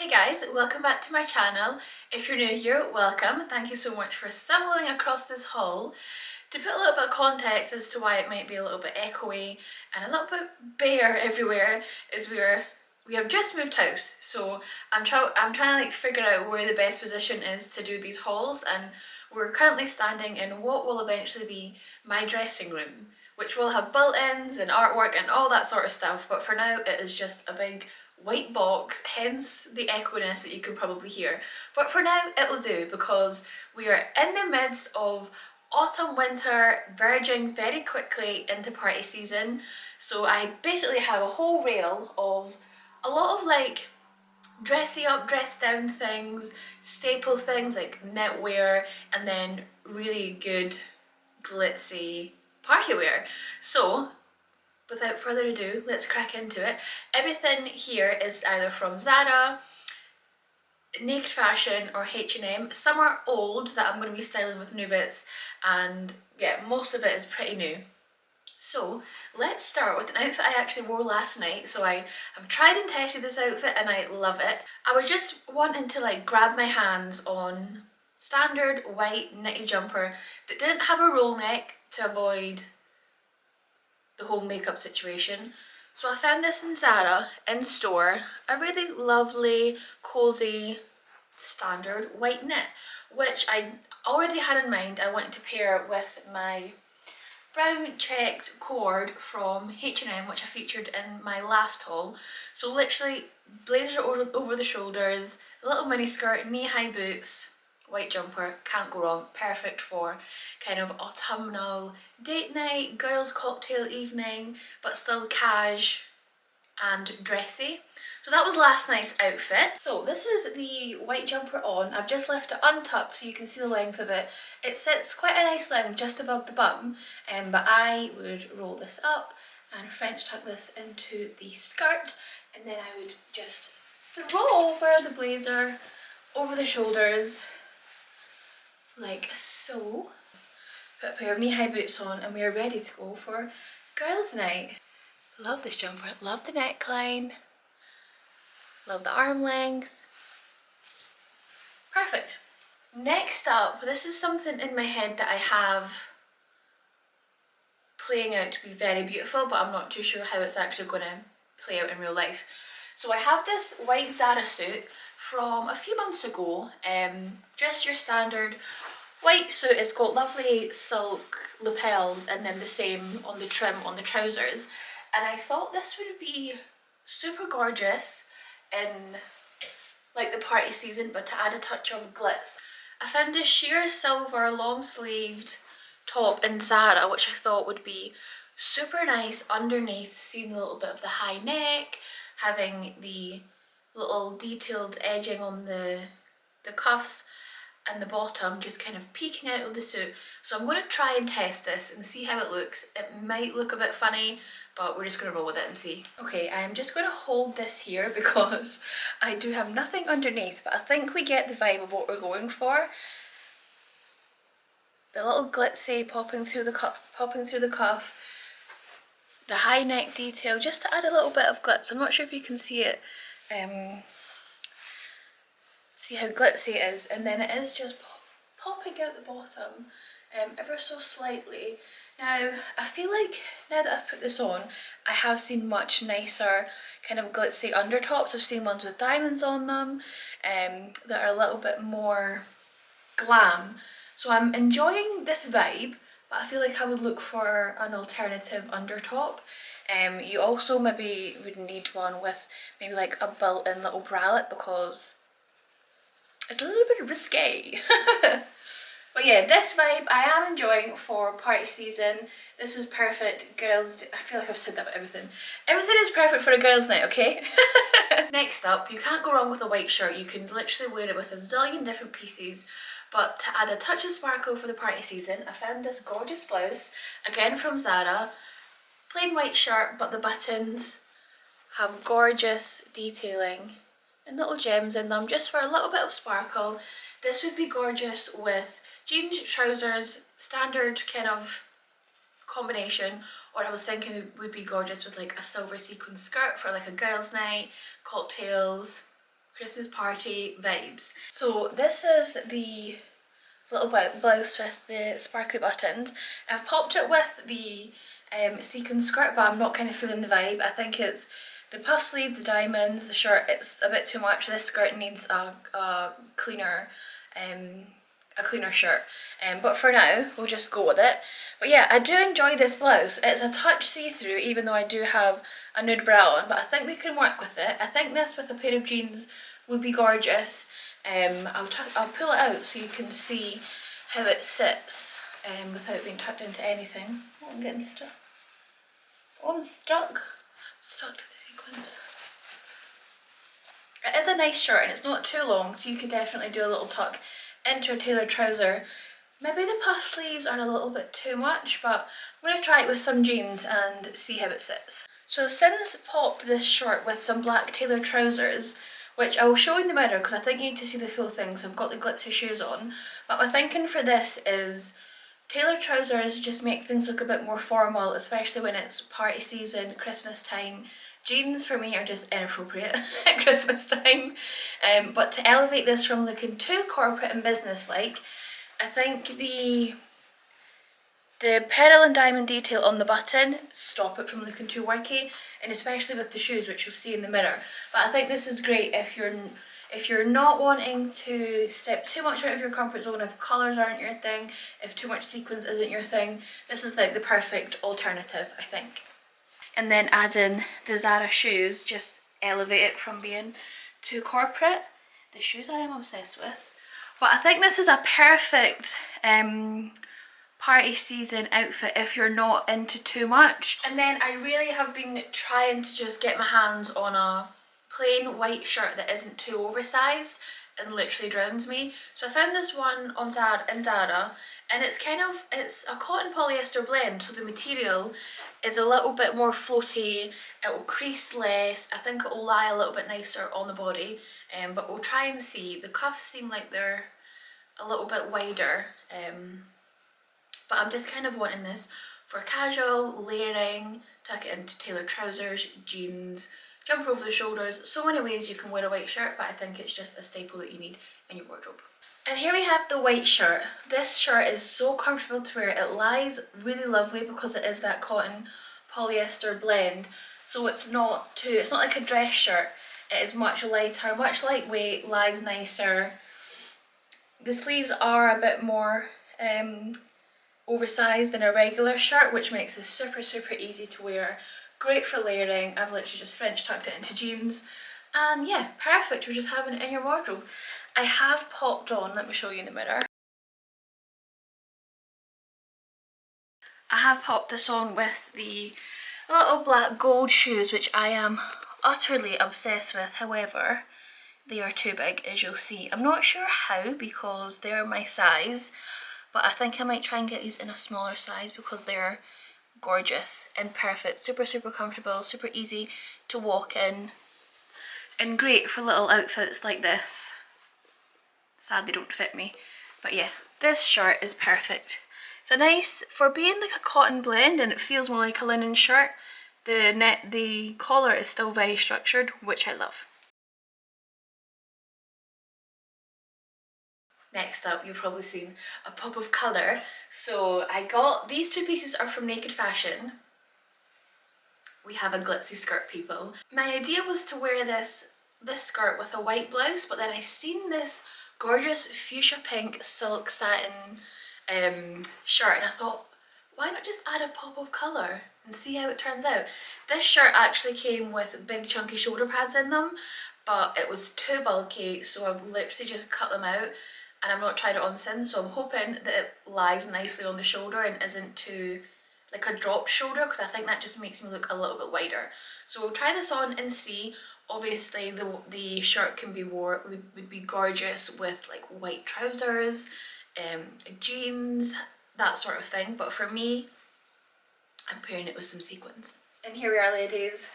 Hey guys, welcome back to my channel. If you're new here, welcome. Thank you so much for stumbling across this haul. To put a little bit of context as to why it might be a little bit echoey and a little bit bare everywhere is we have just moved house, so I'm trying to figure out where the best position is to do these hauls, and we're currently standing in what will eventually be my dressing room, which will have built-ins and artwork and all that sort of stuff, but for now it is just a big white box, hence the echoiness that you can probably hear. But for now it will do, because we are in the midst of autumn winter verging very quickly into party season. So I basically have a whole rail of a lot of like dressy up, dress down things, staple things like knitwear, and then really good glitzy party wear. So without further ado, let's crack into it. Everything here is either from ZARA, Naked Fashion or H&M. Some are old that I'm going to be styling with new bits, and yeah, most of it is pretty new. So let's start with an outfit I actually wore last night. So I have tried and tested this outfit and I love it. I was just wanting to like grab my hands on standard white knitted jumper that didn't have a roll neck to avoid the whole makeup situation. So I found this in ZARA in store, a really lovely, cozy, standard white knit, which I already had in mind. I wanted to pair with my brown checked cord from H&M, which I featured in my last haul. So literally blazer over the shoulders, a little mini skirt, knee-high boots, white jumper, can't go wrong. Perfect for kind of autumnal date night, girls cocktail evening, but still cash and dressy. So that was last night's outfit. So this is the white jumper on. I've just left it untucked so you can see the length of it. It sits quite a nice length just above the bum, but I would roll this up and French tuck this into the skirt, and then I would just throw over the blazer over the shoulders like so. Put a pair of knee-high boots on and we are ready to go for girls' night. Love this jumper, love the neckline, love the arm length. Perfect. Next up, this is something in my head that I have playing out to be very beautiful, but I'm not too sure how it's actually going to play out in real life. So I have this white ZARA suit from a few months ago, just your standard white suit. It's got lovely silk lapels and then the same on the trim on the trousers. And I thought this would be super gorgeous in like the party season, but to add a touch of glitz. I found this sheer silver long sleeved top in ZARA, which I thought would be super nice underneath, seeing a little bit of the high neck, having the little detailed edging on the cuffs, and the bottom just kind of peeking out of the suit. So I'm going to try and test this and see how it looks. It might look a bit funny, but we're just going to roll with it and see. Okay, I'm just going to hold this here because I do have nothing underneath, but I think we get the vibe of what we're going for. The little glitzy popping through the cuff, the high neck detail, just to add a little bit of glitz. I'm not sure if you can see it. See how glitzy it is, and then it is just popping out the bottom ever so slightly. Now I feel like now that I've put this on, I have seen much nicer kind of glitzy undertops. I've seen ones with diamonds on them that are a little bit more glam. So I'm enjoying this vibe, but I feel like I would look for an alternative undertop. You also maybe would need one with maybe like a built-in little bralette, because it's a little bit risque. But yeah, this vibe I am enjoying for party season. This is perfect. Girls, I feel like I've said that about everything. Everything is perfect for a girls' night, okay? Next up, you can't go wrong with a white shirt. You can literally wear it with a zillion different pieces. But to add a touch of sparkle for the party season, I found this gorgeous blouse, again from ZARA. Plain white shirt, but the buttons have gorgeous detailing and little gems in them just for a little bit of sparkle. This would be gorgeous with jeans, trousers, standard kind of combination, or I was thinking it would be gorgeous with like a silver sequin skirt for like a girls' night, cocktails, Christmas party vibes. So this is the little blouse with the sparkly buttons. I've popped it with the sequin skirt, but I'm not kind of feeling the vibe. I think it's the puff sleeves, the diamonds, the shirt, it's a bit too much. This skirt needs a cleaner shirt, but for now we'll just go with it. But yeah, I do enjoy this blouse. It's a touch see-through even though I do have a nude bra on, but I think we can work with it. I think this with a pair of jeans would be gorgeous. I'll pull it out so you can see how it sits without being tucked into anything. Oh, I'm getting stuck. Oh, I'm stuck. Stuck to the sequins. It is a nice shirt and it's not too long, so you could definitely do a little tuck into a tailored trouser. Maybe the puff sleeves are a little bit too much, but I'm going to try it with some jeans and see how it sits. So since popped this shirt with some black tailored trousers, which I will show in the mirror because I think you need to see the full thing, so I've got the glitzy shoes on. But my thinking for this is tailored trousers just make things look a bit more formal, especially when it's party season, Christmas time. Jeans for me are just inappropriate at Christmas time. But to elevate this from looking too corporate and business-like, I think the pearl and diamond detail on the button stop it from looking too worky, and especially with the shoes, which you'll see in the mirror. But I think this is great if you're not wanting to step too much out of your comfort zone, if colours aren't your thing, if too much sequins isn't your thing. This is like the perfect alternative, I think. And then add in the ZARA shoes, just elevate it from being too corporate. The shoes I am obsessed with. But I think this is a perfect party season outfit if you're not into too much. And then I really have been trying to just get my hands on a plain white shirt that isn't too oversized and literally drowns me. So I found this one on ZARA, and it's a cotton polyester blend, so the material is a little bit more floaty, it will crease less, I think it will lie a little bit nicer on the body, but we'll try and see. The cuffs seem like they're a little bit wider, but I'm just kind of wanting this for casual, layering, tuck it into tailored trousers, jeans, jumper over the shoulders. So many ways you can wear a white shirt, but I think it's just a staple that you need in your wardrobe. And here we have the white shirt. This shirt is so comfortable to wear. It lies really lovely because it is that cotton polyester blend. So it's not like a dress shirt. It is much lighter, much lightweight, lies nicer. The sleeves are a bit more oversized than a regular shirt, which makes it super easy to wear. Great for layering. I've literally just French tucked it into jeans, and yeah, perfect for just having it in your wardrobe. I have popped on, let me show you in the mirror. I have popped this on with the little black gold shoes, which I am utterly obsessed with. However, they are too big, as you'll see. I'm not sure how because they're my size, but I think I might try and get these in a smaller size because they're gorgeous and perfect. Super comfortable, super easy to walk in, and great for little outfits like this. Sad they don't fit me, but yeah, this shirt is perfect. It's a nice, for being like a cotton blend and it feels more like a linen shirt, the collar is still very structured, which I love. Next up, you've probably seen a pop of colour. So I got, these two pieces are from Naked Fashion. We have a glitzy skirt, people. My idea was to wear this skirt with a white blouse, but then I seen this gorgeous fuchsia pink silk satin shirt, and I thought, why not just add a pop of colour and see how it turns out. This shirt actually came with big chunky shoulder pads in them, but it was too bulky, so I've literally just cut them out, and I've not tried it on since, so I'm hoping that it lies nicely on the shoulder and isn't too like a drop shoulder, because I think that just makes me look a little bit wider. So we'll try this on and see. Obviously the shirt can be would be gorgeous with like white trousers, jeans, that sort of thing, but for me, I'm pairing it with some sequins. And here we are, ladies.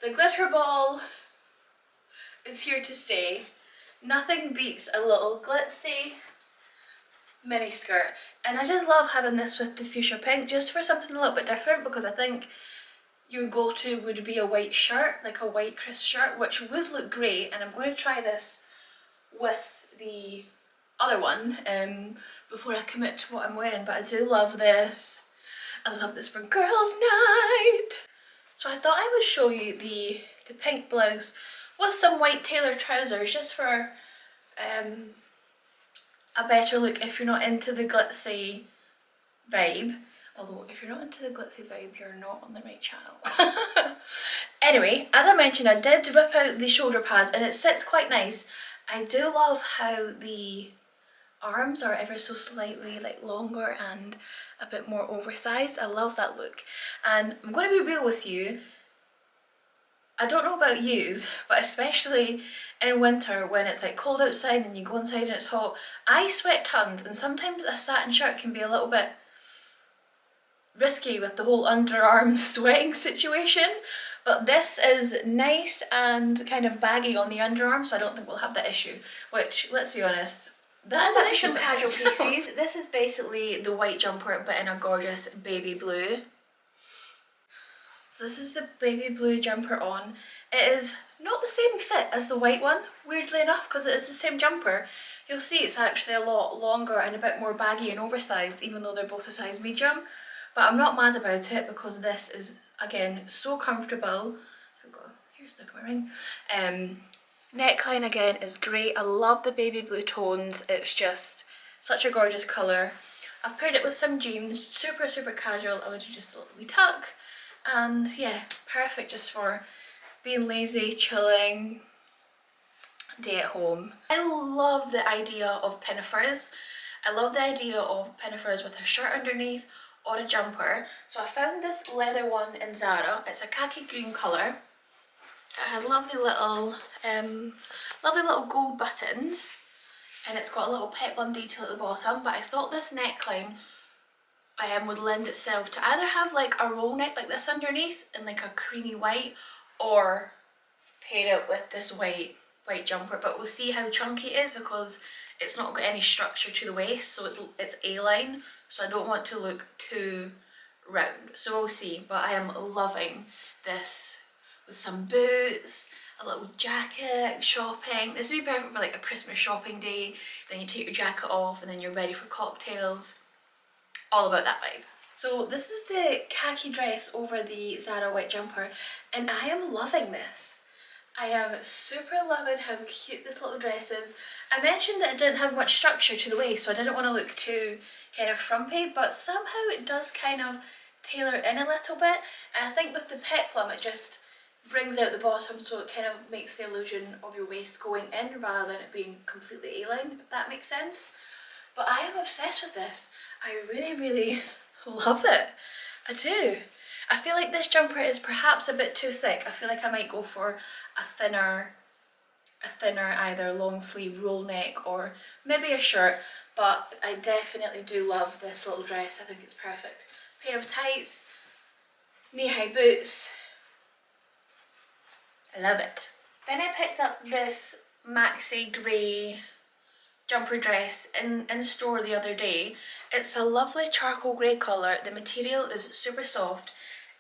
The glitter ball is here to stay. Nothing beats a little glitzy mini skirt, and I just love having this with the fuchsia pink just for something a little bit different, because I think your go-to would be a white shirt, like a white crisp shirt, which would look great. And I'm going to try this with the other one before I commit to what I'm wearing, but I do love this. I love this for girls' night. So I thought I would show you the pink blouse with some white tailored trousers, just for a better look if you're not into the glitzy vibe. Although if you're not into the glitzy vibe, you're not on the right channel. Anyway, as I mentioned, I did whip out the shoulder pads and it sits quite nice. I do love how the arms are ever so slightly like longer and a bit more oversized. I love that look. And I'm going to be real with you. I don't know about yous, but especially in winter when it's like cold outside and you go inside and it's hot, I sweat tons, and sometimes a satin shirt can be a little bit risky with the whole underarm sweating situation. But this is nice and kind of baggy on the underarm, so I don't think we'll have that issue. Which, let's be honest, that is an issue. Some casual pieces. This is basically the white jumper, but in a gorgeous baby blue. So this is the baby blue jumper on. It is not the same fit as the white one, weirdly enough, because it is the same jumper. You'll see it's actually a lot longer and a bit more baggy and oversized, even though they're both a size medium. But I'm not mad about it because this is, again, so comfortable. Here's the ring. Neckline again is great. I love the baby blue tones. It's just such a gorgeous colour. I've paired it with some jeans, super, super casual. I would do just a little wee tuck. And yeah, perfect just for being lazy, chilling, day at home. I love the idea of pinafores. I love the idea of pinafores with a shirt underneath or a jumper. So I found this leather one in ZARA. It's a khaki green colour. It has lovely little gold buttons, and it's got a little peplum detail at the bottom. But I thought this neckline would lend itself to either have like a roll neck like this underneath in like a creamy white, or pair it with this white jumper. But we'll see how chunky it is because it's not got any structure to the waist, so it's A-line, so I don't want to look too round. So we'll see, but I am loving this with some boots, a little jacket, shopping. This would be perfect for like a Christmas shopping day. Then you take your jacket off and then you're ready for cocktails. All about that vibe. So this is the khaki dress over the ZARA white jumper, and I am loving this. I am super loving how cute this little dress is. I mentioned that it didn't have much structure to the waist, so I didn't want to look too kind of frumpy, but somehow it does kind of tailor in a little bit. And I think with the peplum it just brings out the bottom, so it kind of makes the illusion of your waist going in rather than it being completely A-line, if that makes sense. But I am obsessed with this. I really, really love it. I do. I feel like this jumper is perhaps a bit too thick. I feel like I might go for a thinner either long sleeve roll neck or maybe a shirt, but I definitely do love this little dress. I think it's perfect. Pair of tights, knee-high boots. I love it. Then I picked up this maxi grey jumper dress in store the other day. It's a lovely charcoal grey colour. The material is super soft.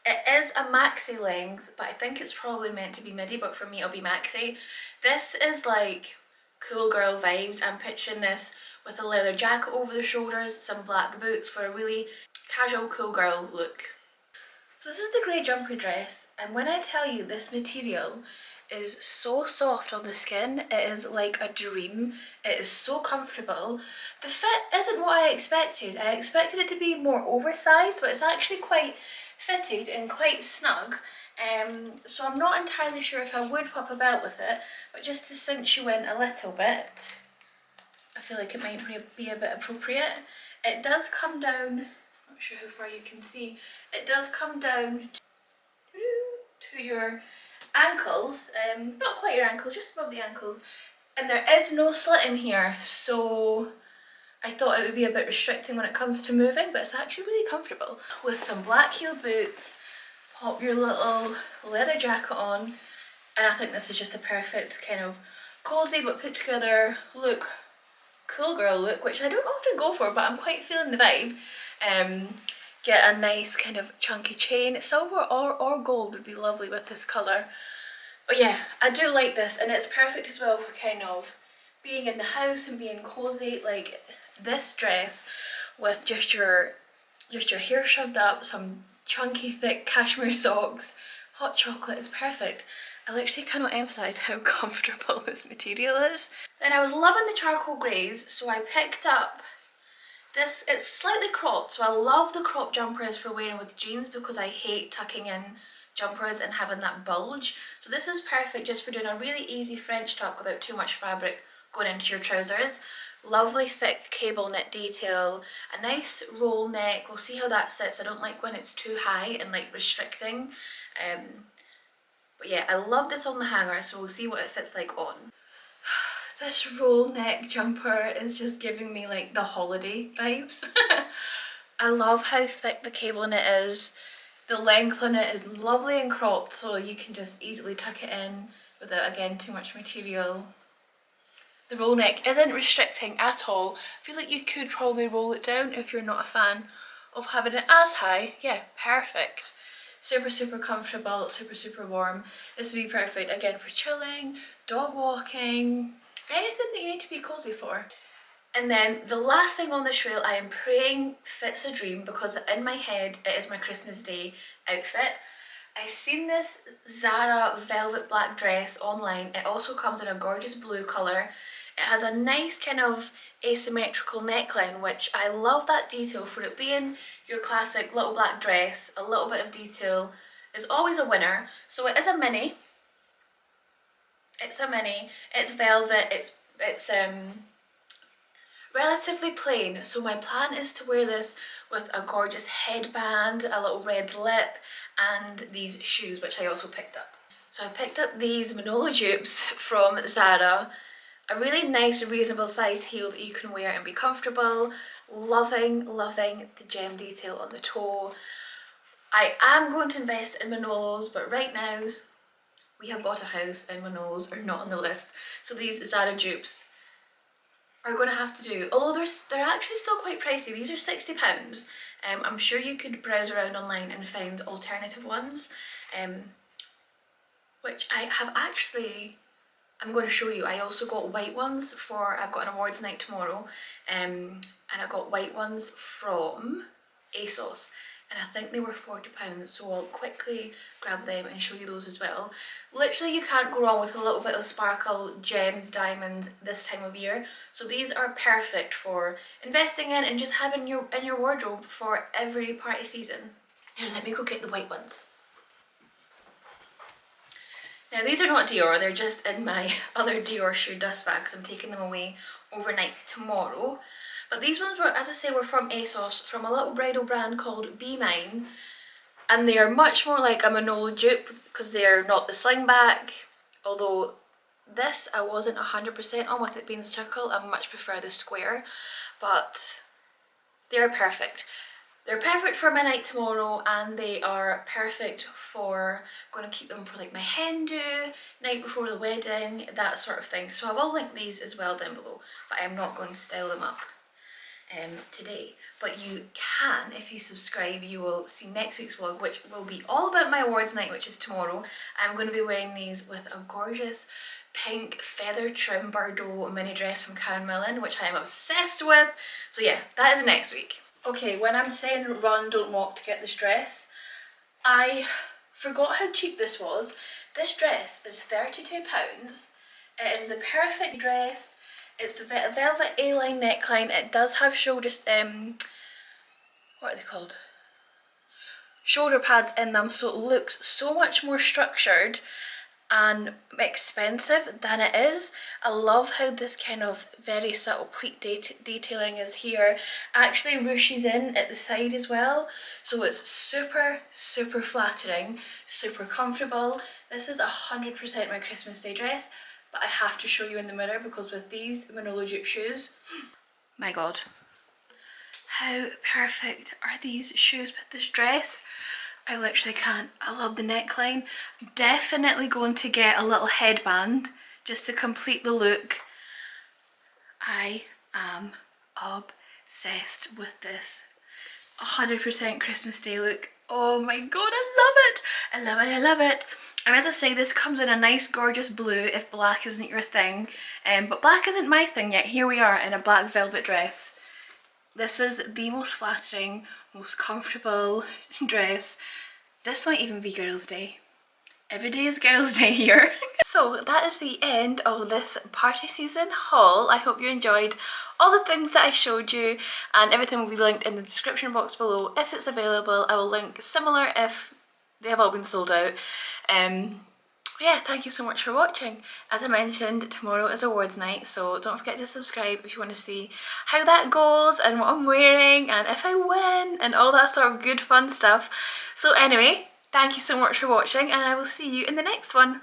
It is a maxi length, but I think it's probably meant to be midi, but for me it'll be maxi. This is like cool girl vibes. I'm picturing this with a leather jacket over the shoulders, some black boots for a really casual cool girl look. So this is the grey jumper dress, and when I tell you this material is so soft on the skin, it is like a dream. It is so comfortable. The fit isn't what I expected. I expected it to be more oversized, but it's actually quite fitted and quite snug. So I'm not entirely sure if I would pop about with it, but just to cinch you in a little bit, I feel like it might be a bit appropriate. It does come down, not sure how far you can see, it does come down to your ankles, not quite your ankles, just above the ankles, and there is no slit in here, so I thought it would be a bit restricting when it comes to moving, but it's actually really comfortable. With some black heel boots, pop your little leather jacket on, and I think this is just a perfect kind of cozy but put together look, cool girl look, which I don't often go for, but I'm quite feeling the vibe. get a nice kind of chunky chain. Silver or gold would be lovely with this colour. But yeah, I do like this, and it's perfect as well for kind of being in the house and being cozy. Like this dress with just your hair shoved up, some chunky thick cashmere socks, hot chocolate is perfect. I literally cannot emphasise how comfortable this material is. Then I was loving the charcoal greys, so I picked up this. It's slightly cropped, so I love the crop jumpers for wearing with jeans because I hate tucking in jumpers and having that bulge. So this is perfect just for doing a really easy French tuck without too much fabric going into your trousers. Lovely thick cable knit detail, a nice roll neck. We'll see how that sits. I don't like when it's too high and like restricting. But yeah, I love this on the hanger, so we'll see what it fits like on. This roll neck jumper is just giving me like the holiday vibes. I love how thick the cable knit is. The length on it is lovely and cropped, so you can just easily tuck it in without, again, too much material. The roll neck isn't restricting at all. I feel like you could probably roll it down if you're not a fan of having it as high. Yeah, perfect. Super, super comfortable, super, super warm. This would be perfect, again, for chilling, dog walking, anything that you need to be cozy for. And then the last thing on this reel, I am praying fits a dream, because in my head it is my Christmas Day outfit. I seen this ZARA velvet black dress online. It also comes in a gorgeous blue colour. It has a nice kind of asymmetrical neckline, which I love that detail. For it being your classic little black dress, a little bit of detail is always a winner. So it is a mini. It's a mini. It's velvet. It's relatively plain, so my plan is to wear this with a gorgeous headband, a little red lip, and these shoes, which I also picked up. So I picked up these Manolo dupes from ZARA, a really nice reasonable sized heel that you can wear and be comfortable. Loving the gem detail on the toe. I am going to invest in Manolos, but right now we have bought a house and Manolos are not on the list, so these ZARA dupes are going to have to do. Although they're actually still quite pricey. These are £60. I'm sure you could browse around online and find alternative ones, which I have actually, I'm going to show you. I also got white ones for, I've got an awards night tomorrow, and I got white ones from ASOS, and I think they were £40, so I'll quickly grab them and show you those as well. Literally you can't go wrong with a little bit of sparkle, gems, diamonds this time of year, so these are perfect for investing in and just having in your wardrobe for every party season. Now let me go get the white ones. Now these are not Dior, they're just in my other Dior shoe dust bag because I'm taking them away overnight tomorrow. But these ones were, as I say, were from ASOS, from a little bridal brand called Be Mine. And they are much more like a Manolo dupe because they're not the slingback. Although this I wasn't 100% on with it being the circle, I much prefer the square. But they're perfect. They're perfect for my night tomorrow, and they are perfect for, I'm going to keep them for like my hen do, night before the wedding, that sort of thing. So I will link these as well down below, but I'm not going to style them up today. But you can, if you subscribe, you will see next week's vlog, which will be all about my awards night, which is tomorrow. I'm going to be wearing these with a gorgeous pink feather trim Bordeaux mini dress from Karen Millen, which I am obsessed with. So yeah, that is next week. Okay, when I'm saying run, don't walk to get this dress, I forgot how cheap this was. This dress is £32. It is the perfect dress. It's the velvet A-line neckline. It does have shoulders, what are they called? Shoulder pads in them, so it looks so much more structured and expensive than it is. I love how this kind of very subtle pleat detailing is here. Actually ruches in at the side as well, so it's super flattering, super comfortable. This is 100% my Christmas Day dress, but I have to show you in the mirror because with these Manolo dupe shoes, my god, how perfect are these shoes with this dress. I literally can't. I love the neckline. Definitely going to get a little headband just to complete the look. I am obsessed with this 100% Christmas Day look. Oh my god, I love it! I love it, I love it. And as I say, this comes in a nice gorgeous blue if black isn't your thing. But black isn't my thing yet. Here we are in a black velvet dress. This is the most flattering, most comfortable dress. This might even be Girls' Day. Every day is Girls' Day here. So that is the end of this party season haul. I hope you enjoyed all the things that I showed you, and everything will be linked in the description box below if it's available. I will link similar if they have all been sold out. Yeah, thank you so much for watching. As I mentioned, tomorrow is awards night, so don't forget to subscribe if you want to see how that goes and what I'm wearing and if I win and all that sort of good fun stuff. So anyway, thank you so much for watching, and I will see you in the next one.